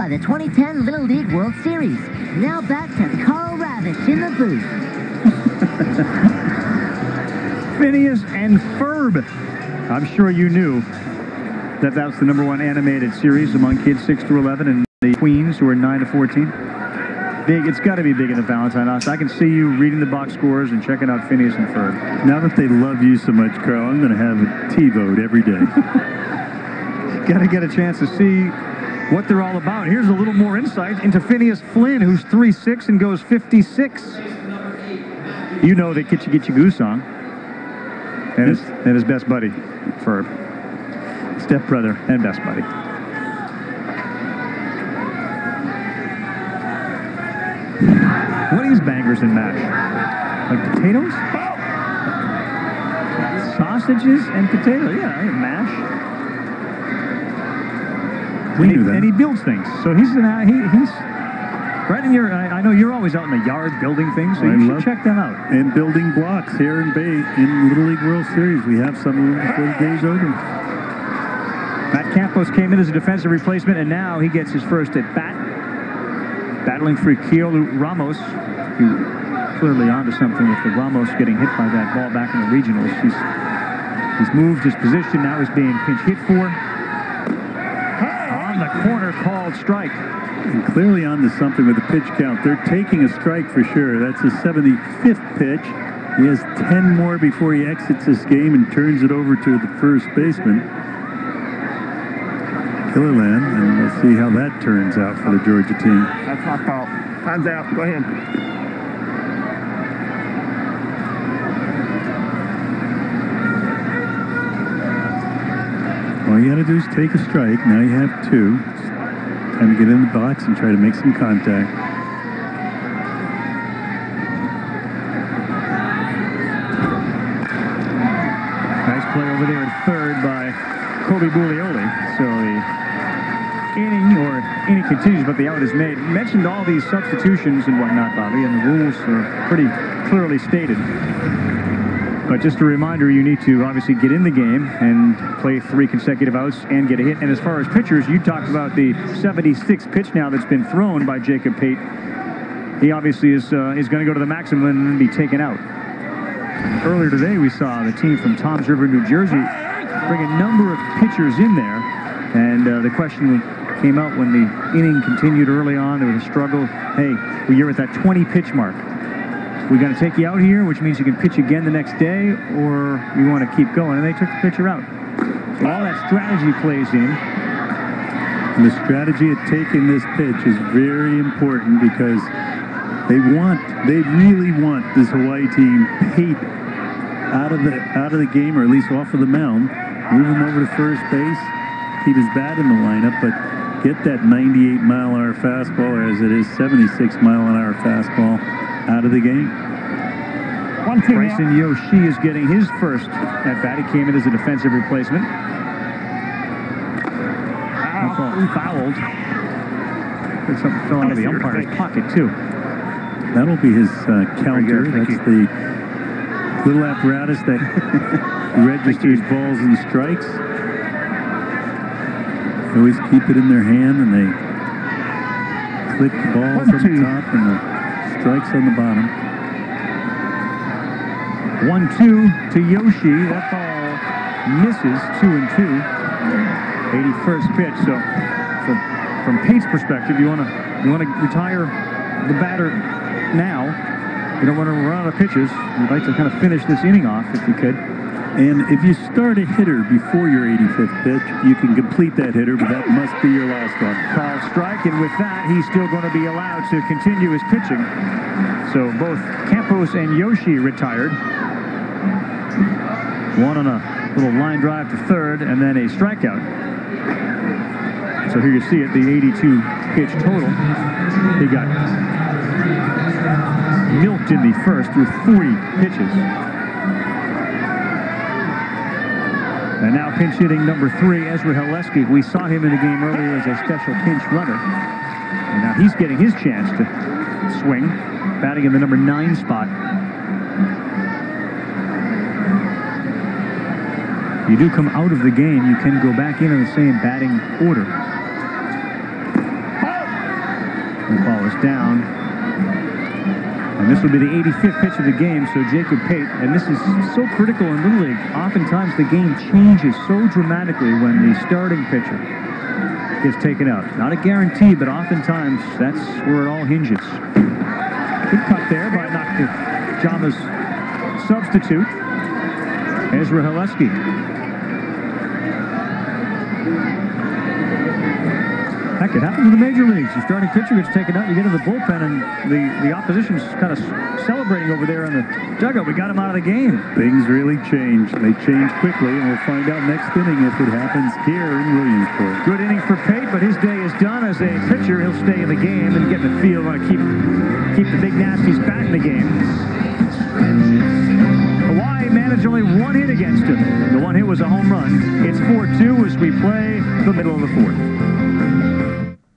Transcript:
by the 2010 Little League World Series. Now back to Carl Ravish in the booth. Phineas and Ferb. I'm sure you knew that was the #1 animated series among kids 6 to 11 and the tweens who are 9 to 14. Big, it's got to be big in the Valentine House. I can see you reading the box scores and checking out Phineas and Ferb. Now that they love you so much, Carl, I'm going to have a T-vote every day. Got to get a chance to see what they're all about. Here's a little more insight into Phineas Flynn, who's 3'6" and goes 56. You know the Kitchi Kitchi Goo song. And his best buddy, Ferb. Stepbrother and best buddy. What are these bangers and mash? Like potatoes? Sausages and potatoes. Yeah, mash. And he builds things. So he's right in your. I know you're always out in the yard building things, so you should check them out. And building blocks here in Bay in Little League World Series. We have some of them before the day's over. Matt Campos came in as a defensive replacement, and now he gets his first at bat. Battling for Keolu Ramos, who clearly onto something with the Ramos getting hit by that ball back in the regionals. He's moved his position. Now he's being pinch hit for. On the corner, called strike. And clearly onto something with the pitch count. They're taking a strike for sure. That's his 75th pitch. He has 10 more before he exits this game and turns it over to the first baseman, Killerland, and we'll see how that turns out for the Georgia team. That's my fault. Time's out. Go ahead. All you got to do is take a strike. Now you have 2. Time to get in the box and try to make some contact. Nice play over there at third by Kobe Buglioli. So the inning continues, but the out is made. You mentioned all these substitutions and whatnot, Bobby, and the rules are pretty clearly stated. But just a reminder, you need to obviously get in the game and play 3 consecutive outs and get a hit. And as far as pitchers, you talked about the 76th pitch now that's been thrown by Jacob Pate. He obviously is going to go to the maximum and then be taken out. Earlier today, we saw the team from Toms River, New Jersey, bring a number of pitchers in there. And the question came out when the inning continued early on. There was a struggle. Hey, you're at that 20 pitch mark. We got to take you out here, which means you can pitch again the next day, or you want to keep going. And they took the pitcher out. So all that strategy plays in. And the strategy of taking this pitch is very important because they really want this Hawaii team Pate out of the game, or at least off of the mound. Move him over to first base, keep his bat in the lineup, but get that 98-mile-an-hour fastball, or as it is 76-mile-an-hour fastball, out of the game. Bryson Yoshi is getting his first at bat. He came in as a defensive replacement. Fouled. Something fell out of the umpire's pocket, too. That'll be his counter. That's the little apparatus that registers balls and strikes. They always keep it in their hand, and they click the balls on the top and the strikes on the bottom. 1-2 to Yoshi. That ball misses. 2-2. 81st pitch. So from Pate's perspective, you want to retire the batter now. You don't want to run out of pitches. You'd like to kind of finish this inning off if you could. And if you start a hitter before your 85th pitch, you can complete that hitter, but that must be your last one. Called strike, and with that, he's still going to be allowed to continue his pitching. So both Campos and Yoshi retired. One on a little line drive to third, and then a strikeout. So here you see it, the 82 pitch total. He got milked in the first through 40 pitches. And now pinch hitting number 3, Ezra Heleski. We saw him in the game earlier as a special pinch runner. And now he's getting his chance to swing, batting in the number 9 spot. You do come out of the game, you can go back in the same batting order. ball is down. And this will be the 85th pitch of the game, so Jacob Pate, and this is so critical in Little League. Oftentimes the game changes so dramatically when the starting pitcher gets taken out. Not a guarantee, but oftentimes that's where it all hinges. Good cut there by Nakajama's substitute, Ezra Haleski. Heck, it happens in the major leagues. Your starting pitcher gets taken out, you get in the bullpen, and the opposition's kind of celebrating over there in the dugout. We got him out of the game. Things really change. They change quickly, and we'll find out next inning if it happens here in Williamsport. Good inning for Pate, but his day is done as a pitcher. He'll stay in the game and get in the field. Want to keep the big nasties back in the game. Hawaii managed only one hit against him. The one hit was a home run. It's 4-2 as we play the middle of the fourth.